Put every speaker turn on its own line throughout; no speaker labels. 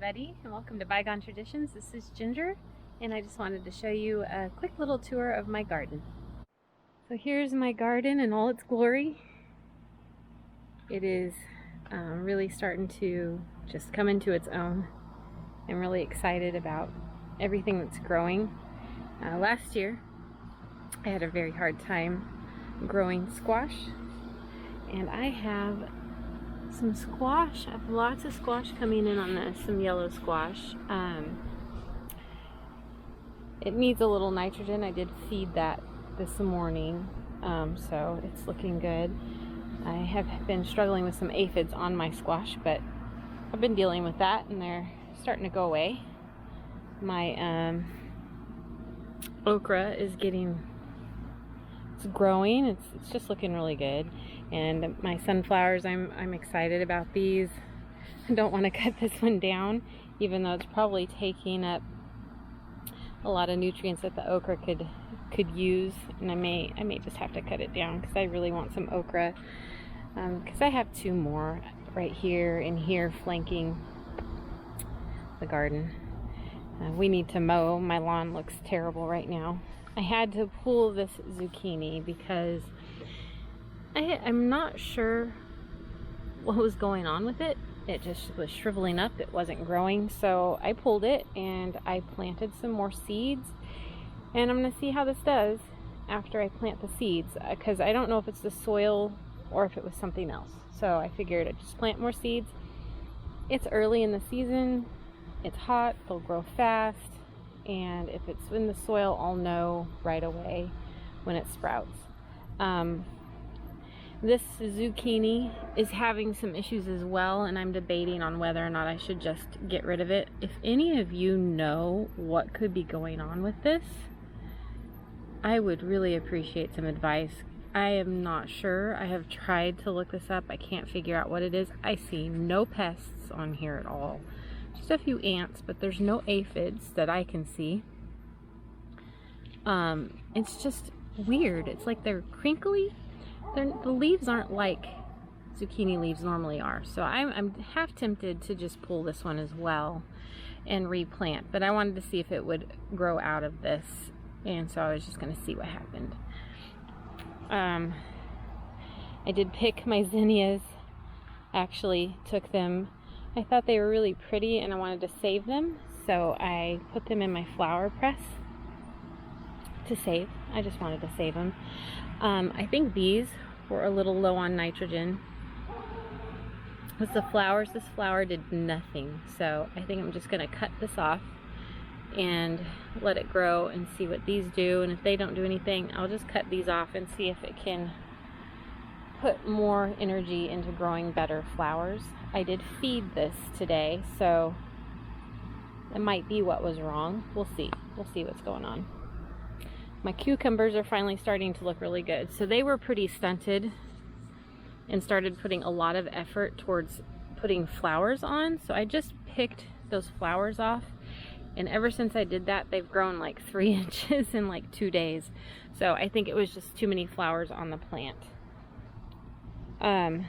everybody, and welcome to Bygone Traditions. This is Ginger, and I just wanted to show you a quick little tour of my garden. So here's my garden in all its glory. It is really starting to just come into its own. I'm really excited about everything that's growing. Last year, I had a very hard time growing squash, and I have some squash. I have lots of squash coming in on this, some yellow squash. It needs a little nitrogen. I did feed that this morning, so it's looking good. I have been struggling with some aphids on my squash, but I've been dealing with that and they're starting to go away. My okra is it's growing. It's just looking really good. And my sunflowers, I'm excited about these. I don't want to cut this one down, even though it's probably taking up a lot of nutrients that the okra could use. And I may just have to cut it down because I really want some okra. Because I have two more right here and here flanking the garden. We need to mow. My lawn looks terrible right now. I had to pull this zucchini because I'm not sure what was going on with it. It just was shriveling up. It wasn't growing. So I pulled it and I planted some more seeds. And I'm going to see how this does after I plant the seeds. Because I don't know if it's the soil or if it was something else. So I figured I'd just plant more seeds. It's early in the season. It's hot. They'll grow fast. And if it's in the soil, I'll know right away when it sprouts. This zucchini is having some issues as well, and I'm debating on whether or not I should just get rid of it. If any of you know what could be going on with this, I would really appreciate some advice. I am not sure. I have tried to look this up. I can't figure out what it is. I see no pests on here at all. Just a few ants, but there's no aphids that I can see. It's just weird. It's like they're crinkly. The leaves aren't like zucchini leaves normally are. So I'm half tempted to just pull this one as well and replant. But I wanted to see if it would grow out of this. And so I was just going to see what happened. I did pick my zinnias. Actually took them. I thought they were really pretty and I wanted to save them. So I put them in my flower press to save. I just wanted to save them. I think these were a little low on nitrogen. With the flowers, this flower did nothing. So I think I'm just going to cut this off and let it grow and see what these do. And if they don't do anything, I'll just cut these off and see if it can put more energy into growing better flowers. I did feed this today, so it might be what was wrong. We'll see. We'll see what's going on. My cucumbers are finally starting to look really good. So they were pretty stunted and started putting a lot of effort towards putting flowers on. So I just picked those flowers off. And ever since I did that, they've grown like 3 inches in like 2 days. So I think it was just too many flowers on the plant. And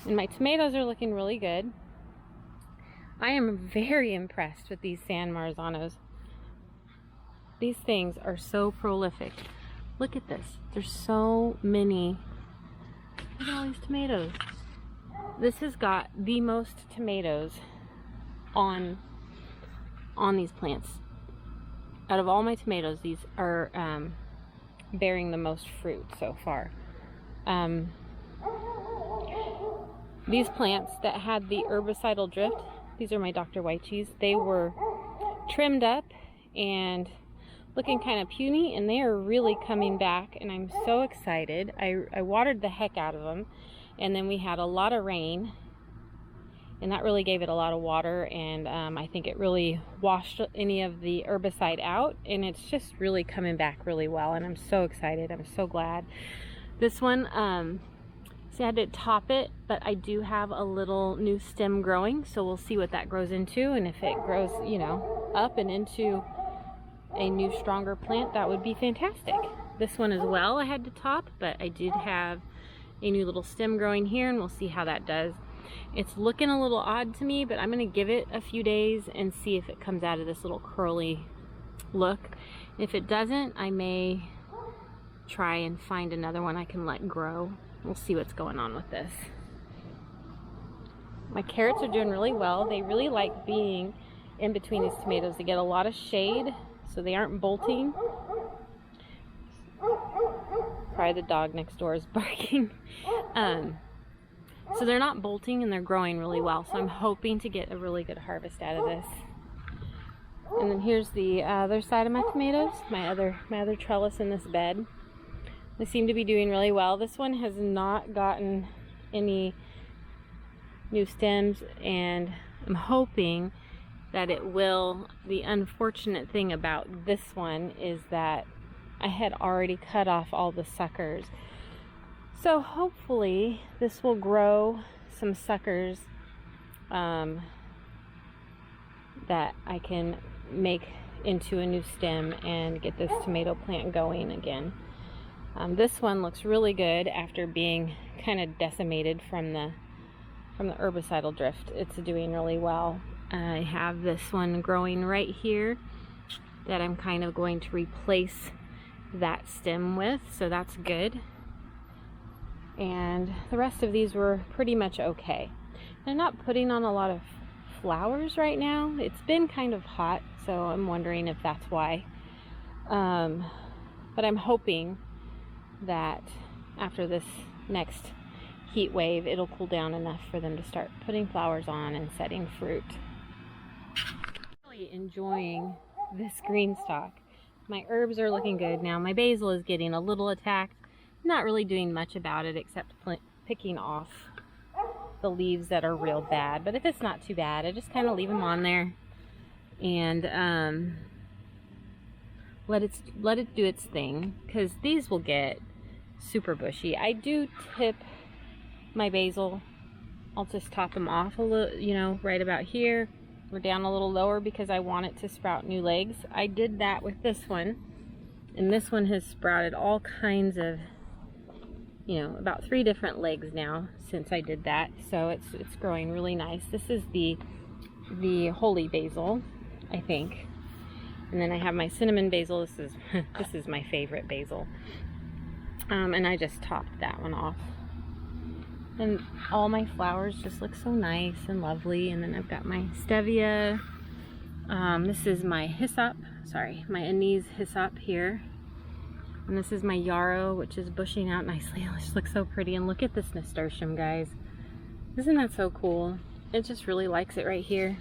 my tomatoes are looking really good. I am very impressed with these San Marzanos. These things are so prolific. Look at this. There's so many. Look at all these tomatoes. This has got the most tomatoes on these plants. Out of all my tomatoes, these are bearing the most fruit so far. These plants that had the herbicidal drift, these are my Dr. Wychees, they were trimmed up and looking kind of puny, and they are really coming back, and I'm so excited. I watered the heck out of them, and then we had a lot of rain, and that really gave it a lot of water, and I think it really washed any of the herbicide out, and it's just really coming back really well, and I'm so excited. I'm so glad. This one, see, I had to top it, but I do have a little new stem growing, so we'll see what that grows into, and if it grows, you know, up and into a new stronger plant, that would be fantastic. This one as well I had to top, but I did have a new little stem growing here, and we'll see how that does. It's looking a little odd to me, but I'm gonna give it a few days and see if it comes out of this little curly look. If it doesn't, I may try and find another one I can let grow. We'll see what's going on with this. My carrots are doing really well. They really like being in between these tomatoes. They get a lot of shade, so they aren't bolting. Sorry, the dog next door is barking. So they're not bolting and they're growing really well. So I'm hoping to get a really good harvest out of this. And then here's the other side of my tomatoes, my other trellis in this bed. They seem to be doing really well. This one has not gotten any new stems, and I'm hoping that it will. The unfortunate thing about this one is that I had already cut off all the suckers. So hopefully this will grow some suckers that I can make into a new stem and get this tomato plant going again. This one looks really good after being kind of decimated from the herbicidal drift. It's doing really well. I have this one growing right here that I'm kind of going to replace that stem with, so that's good. And the rest of these were pretty much okay. They're not putting on a lot of flowers right now. It's been kind of hot, so I'm wondering if that's why. But I'm hoping that after this next heat wave, it'll cool down enough for them to start putting flowers on and setting fruit. Really enjoying this green stalk. My herbs are looking good now. My basil is getting a little attacked. Not really doing much about it except picking off the leaves that are real bad. But if it's not too bad, I just kind of leave them on there and let it do its thing, because these will get super bushy. I do tip my basil. I'll just top them off a little, you know, right about here or down a little lower, because I want it to sprout new legs. I did that with this one, and this one has sprouted all kinds of, you know, about 3 different legs now since I did that. So it's growing really nice. This is the holy basil, I think. And then I have my cinnamon basil. This is my favorite basil. And I just topped that one off. And all my flowers just look so nice and lovely. And then I've got my stevia. This is my hyssop, my anise hyssop here. And this is my yarrow, which is bushing out nicely. It just looks so pretty. And look at this nasturtium, guys. Isn't that so cool? It just really likes it right here.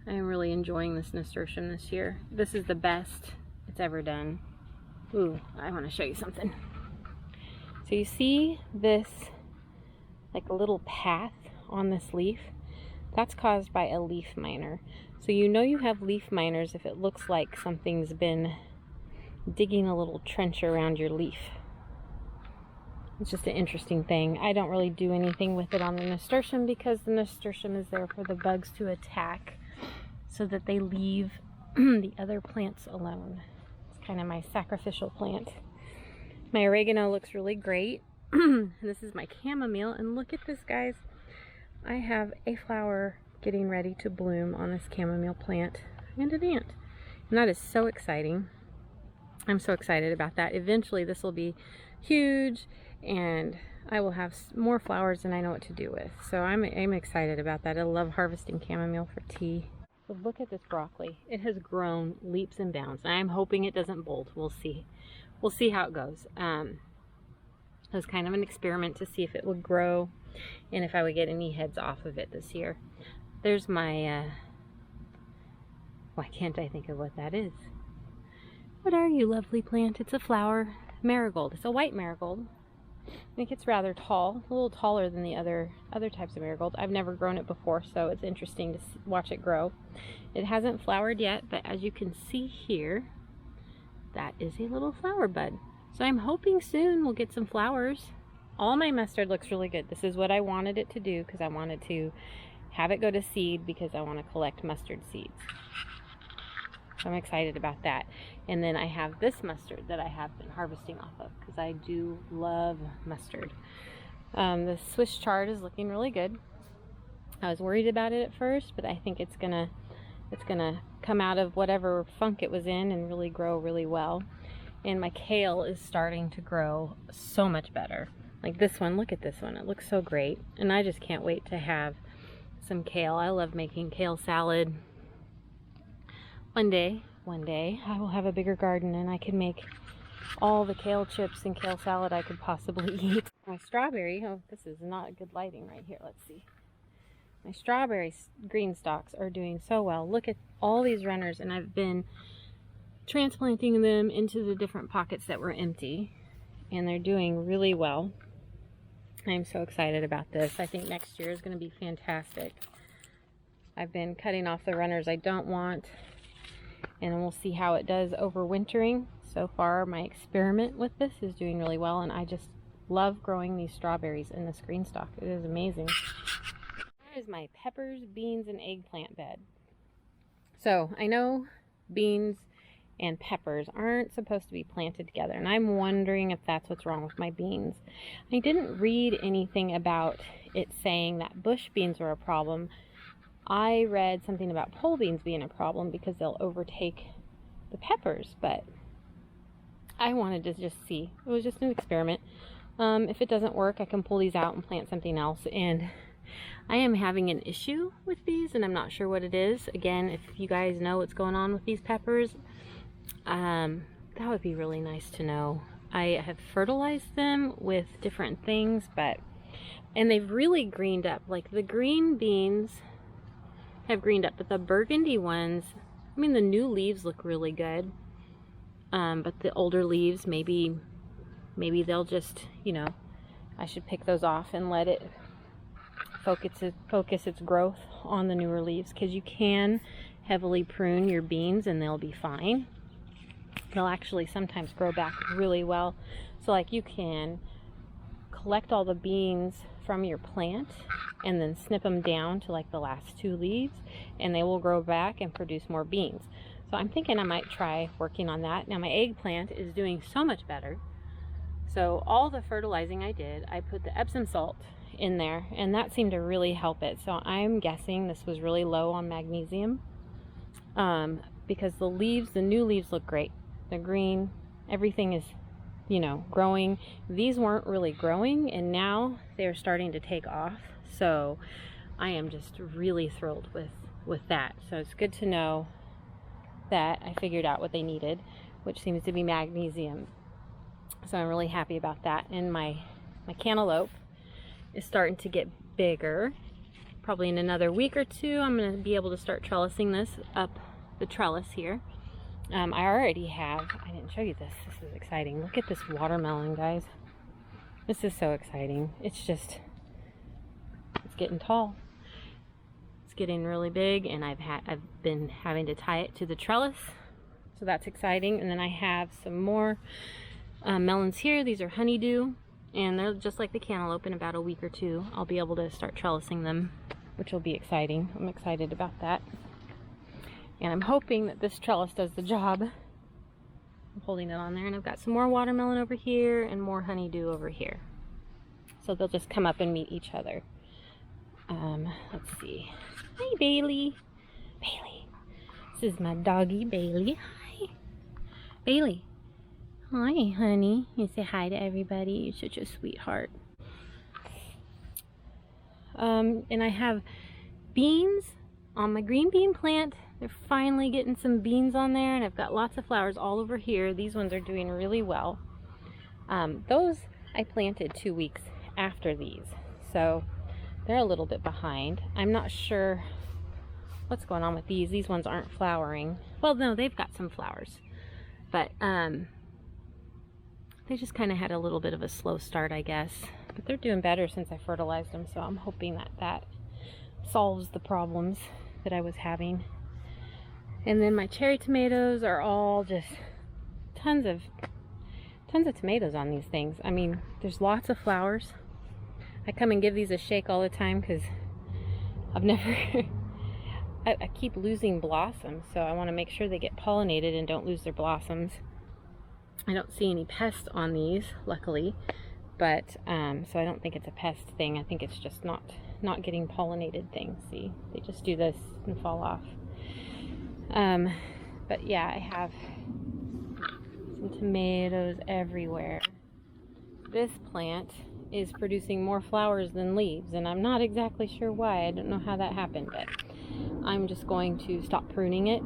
I'm really enjoying this nasturtium this year. This is the best it's ever done. Ooh, I want to show you something. So you see this, like a little path on this leaf? That's caused by a leaf miner. So you know you have leaf miners if it looks like something's been digging a little trench around your leaf. It's just an interesting thing. I don't really do anything with it on the nasturtium because the nasturtium is there for the bugs to attack so that they leave the other plants alone. It's kind of my sacrificial plant. My oregano looks really great. This is my chamomile, and look at this, guys. I have a flower getting ready to bloom on this chamomile plant and an ant, and that is so exciting. I'm so excited about that. Eventually this will be huge and I will have more flowers than I know what to do with. So I'm excited about that. I love harvesting chamomile for tea. But look at this broccoli. It has grown leaps and bounds. I'm hoping it doesn't bolt. We'll see. We'll see how it goes. It was kind of an experiment to see if it would grow and if I would get any heads off of it this year. There's my, why can't I think of what that is? What are you, lovely plant? It's a flower. Marigold. It's a white marigold. I think it's rather tall, a little taller than the other types of marigold. I've never grown it before, so it's interesting to watch it grow. It hasn't flowered yet, but as you can see here, that is a little flower bud. So I'm hoping soon we'll get some flowers. All my mustard looks really good. This is what I wanted it to do because I wanted to have it go to seed because I want to collect mustard seeds. So I'm excited about that. And then I have this mustard that I have been harvesting off of because I do love mustard. The Swiss chard is looking really good. I was worried about it at first, but I think it's gonna come out of whatever funk it was in and really grow really well. And my kale is starting to grow so much better. Like this one, look at this one. It looks so great. And I just can't wait to have some kale. I love making kale salad. One day, I will have a bigger garden and I can make all the kale chips and kale salad I could possibly eat. My strawberry, oh, this is not good lighting right here. Let's see. My strawberry green stalks are doing so well. Look at all these runners, and I've been transplanting them into the different pockets that were empty, and they're doing really well. I'm so excited about this. I think next year is going to be fantastic. I've been cutting off the runners I don't want, and we'll see how it does overwintering. So far, my experiment with this is doing really well, and I just love growing these strawberries in this green stalk. It is amazing. Here is my peppers, beans, and eggplant bed. So I know beans and peppers aren't supposed to be planted together, and I'm wondering if that's what's wrong with my beans. I didn't read anything about it saying that bush beans were a problem. I read something about pole beans being a problem because they'll overtake the peppers, but I wanted to just see. It was just an experiment. If it doesn't work, I can pull these out and plant something else. And I am having an issue with these, and I'm not sure what it is. Again, if you guys know what's going on with these peppers, that would be really nice to know. I have fertilized them with different things, and they've really greened up. Like the green beans have greened up, but the burgundy ones, I mean, the new leaves look really good. But the older leaves, maybe they'll just, you know, I should pick those off and let it focus its growth on the newer leaves, because you can heavily prune your beans and they'll be fine. They'll actually sometimes grow back really well. So like you can collect all the beans from your plant and then snip them down to like the last 2 leaves, and they will grow back and produce more beans. So I'm thinking I might try working on that. Now my eggplant is doing so much better. So all the fertilizing I did, I put the Epsom salt in there, and that seemed to really help it. So I'm guessing this was really low on magnesium, because the new leaves look great. They're green. Everything is, you know, growing. These weren't really growing, and now they're starting to take off. So I am just really thrilled with that. So it's good to know that I figured out what they needed, which seems to be magnesium. So I'm really happy about that. And my cantaloupe is starting to get bigger. Probably in another week or 2, I'm going to be able to start trellising this up the trellis here. I already have, I didn't show you this. This is exciting. Look at this watermelon, guys. This is so exciting. It's getting tall. It's getting really big, and I've been having to tie it to the trellis. So that's exciting. And then I have some more melons here. These are honeydew, and they're just like the cantaloupe. In about a week or 2, I'll be able to start trellising them, which will be exciting. I'm excited about that. And I'm hoping that this trellis does the job. I'm holding it on there, and I've got some more watermelon over here and more honeydew over here. So they'll just come up and meet each other. Let's see. Hi, Bailey. Bailey. This is my doggy, Bailey. Hi. Bailey. Hi, honey. You say hi to everybody. You're such a sweetheart. And I have beans on my green bean plant. They're finally getting some beans on there, and I've got lots of flowers all over here. These ones are doing really well. Those I planted 2 weeks after these, so they're a little bit behind. I'm not sure what's going on with these. These ones aren't flowering. Well, no, they've got some flowers, but they just kind of had a little bit of a slow start, I guess. But they're doing better since I fertilized them, so I'm hoping that solves the problems that I was having. And then my cherry tomatoes are all just tons of tomatoes on these things. I mean, there's lots of flowers. I come and give these a shake all the time because I've never I keep losing blossoms, so I want to make sure they get pollinated and don't lose their blossoms. I don't see any pests on these, luckily, But so I don't think it's a pest thing. I think it's just not getting pollinated things. See, they just do this and fall off. But yeah, I have some tomatoes everywhere. This plant is producing more flowers than leaves, and I'm not exactly sure why. I don't know how that happened, but I'm just going to stop pruning it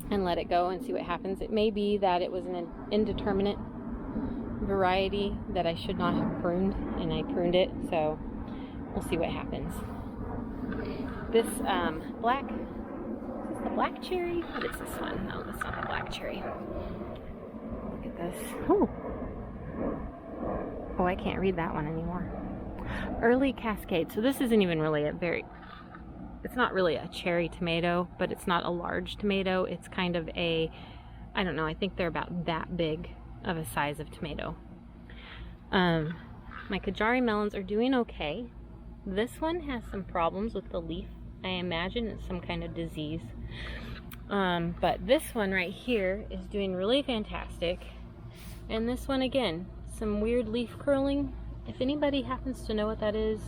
and let it go and see what happens. It may be that it was an indeterminate variety that I should not have pruned, and I pruned it, so we'll see what happens. This black, is this the black cherry? What is this one? No, that's not the black cherry. Look at this. Oh, I can't read that one anymore. Early Cascade. So this isn't even really it's not really a cherry tomato, but it's not a large tomato. It's kind of a, I don't know, I think they're about that big of a size of tomato. My Kajari melons are doing okay. This one has some problems with the leaf. I imagine it's some kind of disease. But this one right here is doing really fantastic. And this one again, some weird leaf curling. If anybody happens to know what that is,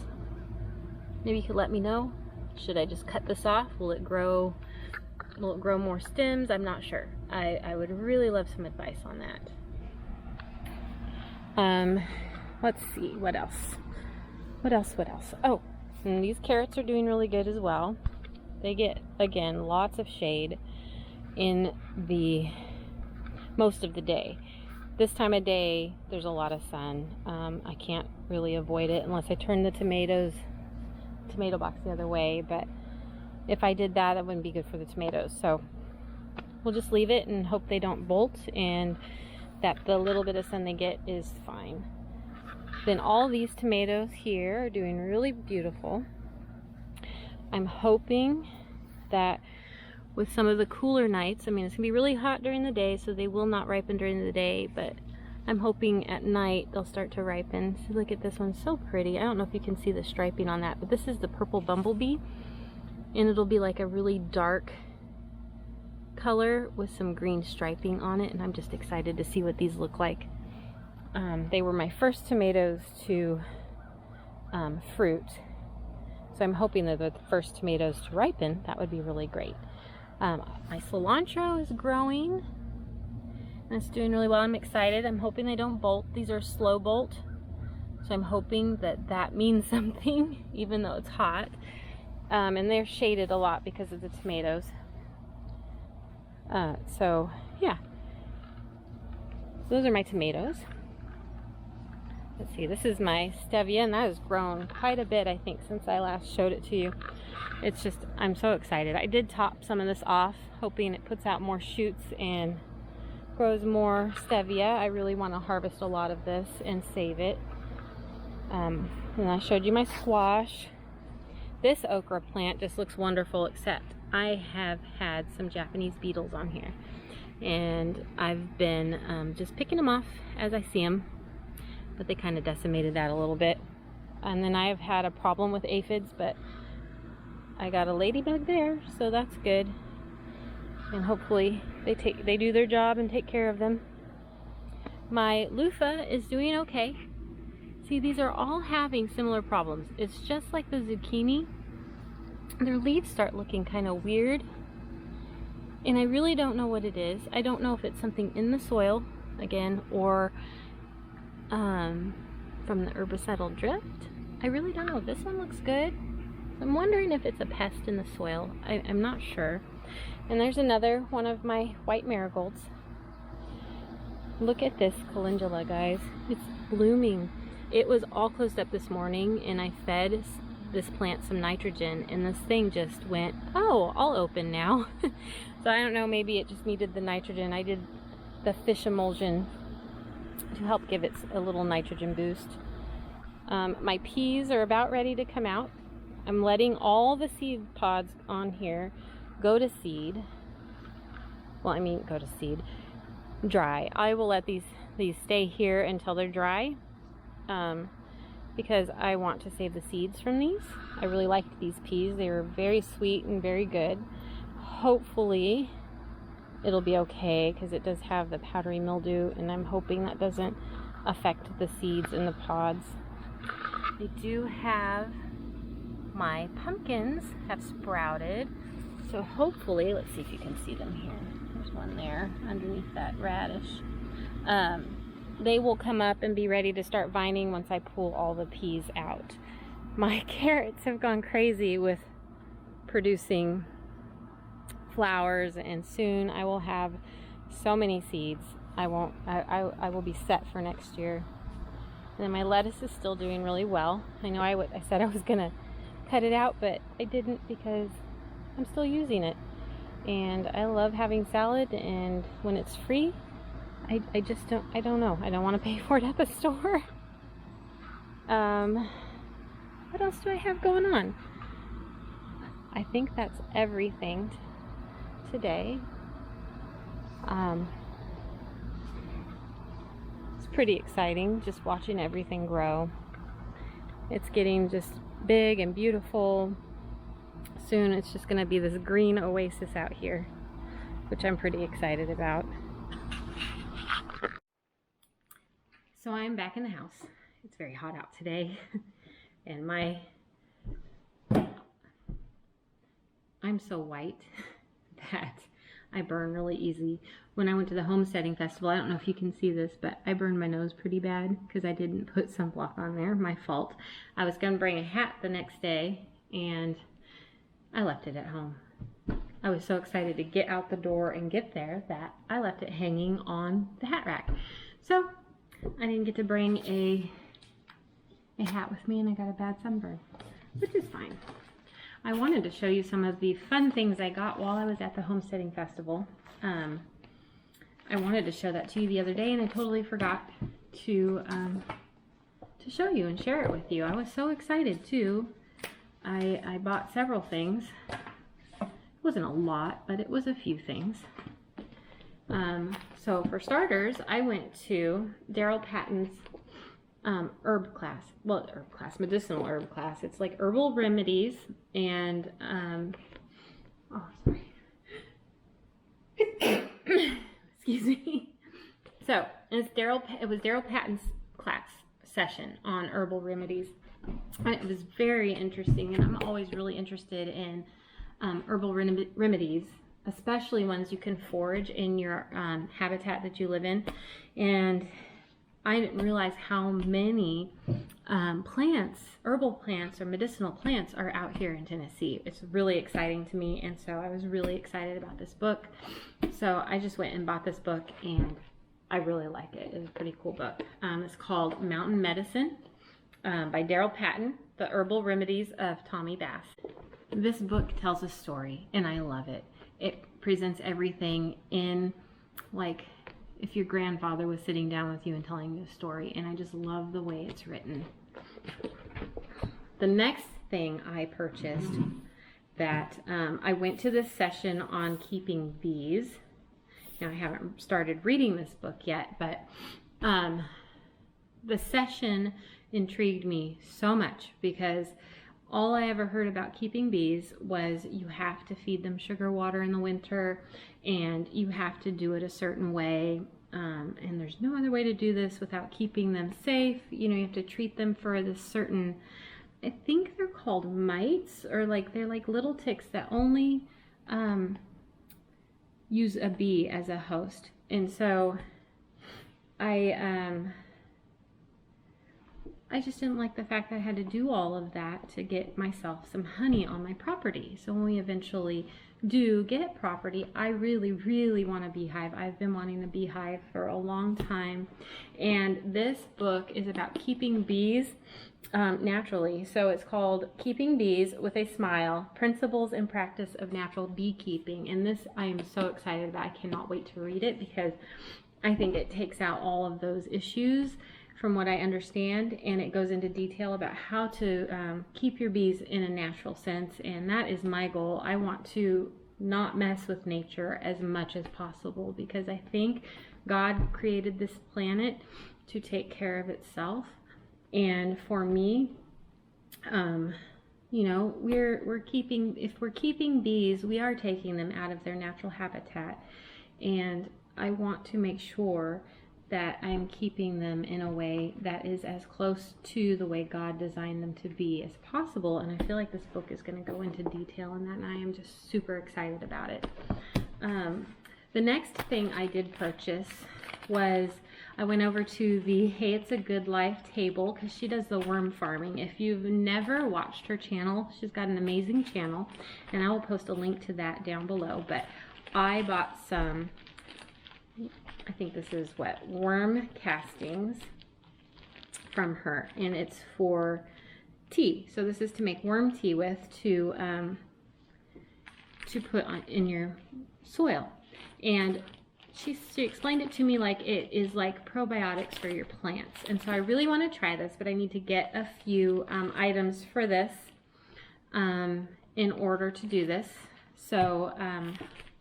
maybe you could let me know. Should I just cut this off? Will it grow more stems? I'm not sure. I would really love some advice on that. Let's see, what else? Oh, and these carrots are doing really good as well. They get, again, lots of shade in the most of the day. This time of day, there's a lot of sun. I can't really avoid it unless I turn the tomato box the other way, but if I did that, it wouldn't be good for the tomatoes. So we'll just leave it and hope they don't bolt, and that the little bit of sun they get is fine. Then all these tomatoes here are doing really beautiful. I'm hoping that with some of the cooler nights, I mean, it's gonna be really hot during the day, so they will not ripen during the day, but I'm hoping at night they'll start to ripen. So look at this one, so pretty. I don't know if you can see the striping on that, but this is the purple bumblebee, and it'll be like a really dark color with some green striping on it, and I'm just excited to see what these look like. They were my first tomatoes to fruit, so I'm hoping that they're the first tomatoes to ripen. That would be really great. My cilantro is growing, and it's doing really well. I'm excited. I'm hoping they don't bolt. These are slow bolt, so I'm hoping that means something, even though it's hot. And they're shaded a lot because of the tomatoes. So yeah, those are my tomatoes. Let's see, this is my stevia, and that has grown quite a bit, I think, since I last showed it to you. It's just, I'm so excited. I did top some of this off, hoping it puts out more shoots and grows more stevia. I really want to harvest a lot of this and save it. And I showed you my squash. This okra plant just looks wonderful, except I have had some Japanese beetles on here, and I've been just picking them off as I see them, but they kind of decimated that a little bit. And then I have had a problem with aphids, but I got a ladybug there, so that's good. And hopefully they do their job and take care of them. My loofah is doing okay. See, these are all having similar problems. It's just like the zucchini. Their leaves start looking kind of weird, and I really don't know what it is. I don't know if it's something in the soil, again, or from the herbicidal drift. I really don't know. This one looks good. I'm wondering if it's a pest in the soil. I'm not sure. And there's another one of my white marigolds. Look at this calendula, guys. It's blooming. It was all closed up this morning, and I fed this plant some nitrogen, and this thing just went, oh, all open now. So I don't know, maybe it just needed the nitrogen. I did the fish emulsion to help give it a little nitrogen boost. My peas are about ready to come out. I'm letting all the seed pods on here go to seed. Well, I mean, go to seed. Dry. I will let these stay here until they're dry, because I want to save the seeds from these. I really liked these peas. They were very sweet and very good. Hopefully it'll be okay, because it does have the powdery mildew, and I'm hoping that doesn't affect the seeds in the pods. I do have my pumpkins have sprouted, so hopefully, let's see if you can see them here. There's one there underneath that radish. They will come up and be ready to start vining once I pull all the peas out. My carrots have gone crazy with producing flowers, and soon I will have so many seeds. I will be set for next year. And then my lettuce is still doing really well. I know I said I was gonna cut it out, but I didn't because I'm still using it. And I love having salad, and when it's free, I just don't know. I don't want to pay for it at the store. What else do I have going on? I think that's everything today. It's pretty exciting just watching everything grow. It's getting just big and beautiful. Soon it's just going to be this green oasis out here, which I'm pretty excited about. So I'm back in the house. It's very hot out today, and I'm so white that I burn really easy. When I went to the homesteading festival, I don't know if you can see this, but I burned my nose pretty bad because I didn't put sunblock on there. My fault. I was going to bring a hat the next day, and I left it at home. I was so excited to get out the door and get there that I left it hanging on the hat rack. So I didn't get to bring a hat with me, and I got a bad sunburn, which is fine. I wanted to show you some of the fun things I got while I was at the homesteading festival. I wanted to show that to you the other day, and I totally forgot to show you and share it with you. I was so excited too. I bought several things. It wasn't a lot, but it was a few things. So for starters, I went to Daryl Patton's medicinal herb class. It's like herbal remedies and excuse me. So it was Daryl Patton's class session on herbal remedies, and it was very interesting. And I'm always really interested in herbal remedies, especially ones you can forage in your habitat that you live in. And I didn't realize how many herbal plants or medicinal plants are out here in Tennessee. It's really exciting to me, and so I was really excited about this book. So I just went and bought this book, and I really like it. It's a pretty cool book. It's called Mountain Medicine by Daryl Patton, The Herbal Remedies of Tommy Bass. This book tells a story, and I love it. It presents everything in like if your grandfather was sitting down with you and telling you a story, and I just love the way it's written. The next thing I purchased that I went to this session on keeping bees. Now I haven't started reading this book yet, but the session intrigued me so much because all I ever heard about keeping bees was you have to feed them sugar water in the winter, and you have to do it a certain way, and there's no other way to do this without keeping them safe. You know, you have to treat them for this certain, I think they're called mites, or they're like little ticks that only use a bee as a host. And so I just didn't like the fact that I had to do all of that to get myself some honey on my property. So when we eventually do get property, I really, really want a beehive. I've been wanting a beehive for a long time. And this book is about keeping bees naturally. So it's called Keeping Bees with a Smile, Principles and Practice of Natural Beekeeping. And this I am so excited about. I cannot wait to read it because I think it takes out all of those issues from what I understand, and it goes into detail about how to keep your bees in a natural sense, and that is my goal. I want to not mess with nature as much as possible because I think God created this planet to take care of itself, and for me, you know, if we're keeping bees, we are taking them out of their natural habitat, and I want to make sure that I'm keeping them in a way that is as close to the way God designed them to be as possible. And I feel like this book is going to go into detail on that, and I am just super excited about it. The next thing I did purchase was I went over to the Hey It's a Good Life table, because she does the worm farming. If you've never watched her channel, she's got an amazing channel, and I will post a link to that down below. But I bought some, I think this is what, worm castings from her, and it's for tea. So this is to make worm tea with, to put on in your soil. And she explained it to me like it is like probiotics for your plants. And so I really want to try this, but I need to get a few items for this in order to do this. So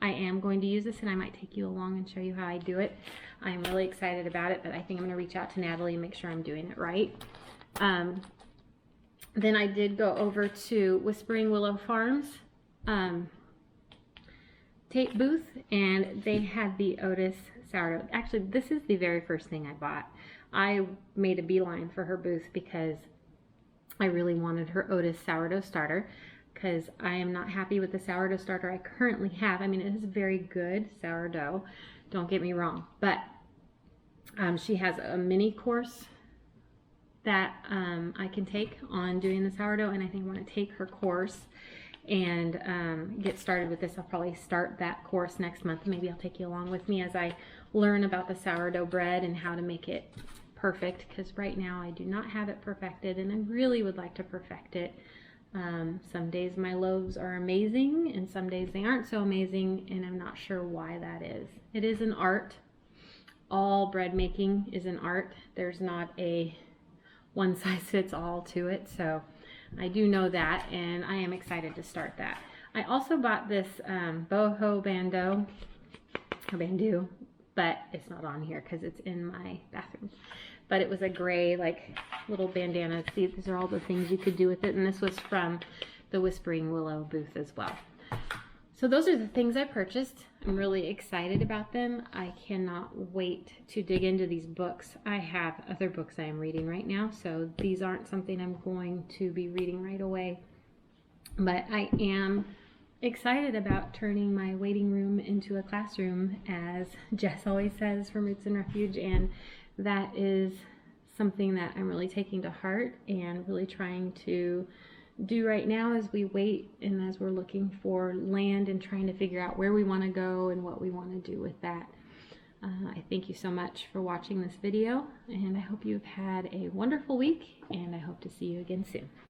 I am going to use this, and I might take you along and show you how I do it. I'm really excited about it, but I think I'm going to reach out to Natalie and make sure I'm doing it right. Then I did go over to Whispering Willow Farms tape booth, and they had the Otis sourdough. Actually, this is the very first thing I bought. I made a beeline for her booth because I really wanted her Otis sourdough starter, because I am not happy with the sourdough starter I currently have. I mean, it is very good sourdough, don't get me wrong, but she has a mini course that I can take on doing the sourdough, and I think I want to take her course and get started with this. I'll probably start that course next month. Maybe I'll take you along with me as I learn about the sourdough bread and how to make it perfect, because right now I do not have it perfected, and I really would like to perfect it. Some days my loaves are amazing, and some days they aren't so amazing, and I'm not sure why that is. It is an art. All bread making is an art. There's not a one size fits all to it, so I do know that, and I am excited to start that. I also bought this boho bandeau, but it's not on here because it's in my bathroom. But it was a gray, like, little bandana. See, these are all the things you could do with it, and this was from the Whispering Willow booth as well. So those are the things I purchased. I'm really excited about them. I cannot wait to dig into these books. I have other books I am reading right now, so these aren't something I'm going to be reading right away. But I am excited about turning my waiting room into a classroom, as Jess always says from Roots and Refuge, and that is something that I'm really taking to heart and really trying to do right now as we wait and as we're looking for land and trying to figure out where we want to go and what we want to do with that. I thank you so much for watching this video, and I hope you've had a wonderful week, and I hope to see you again soon.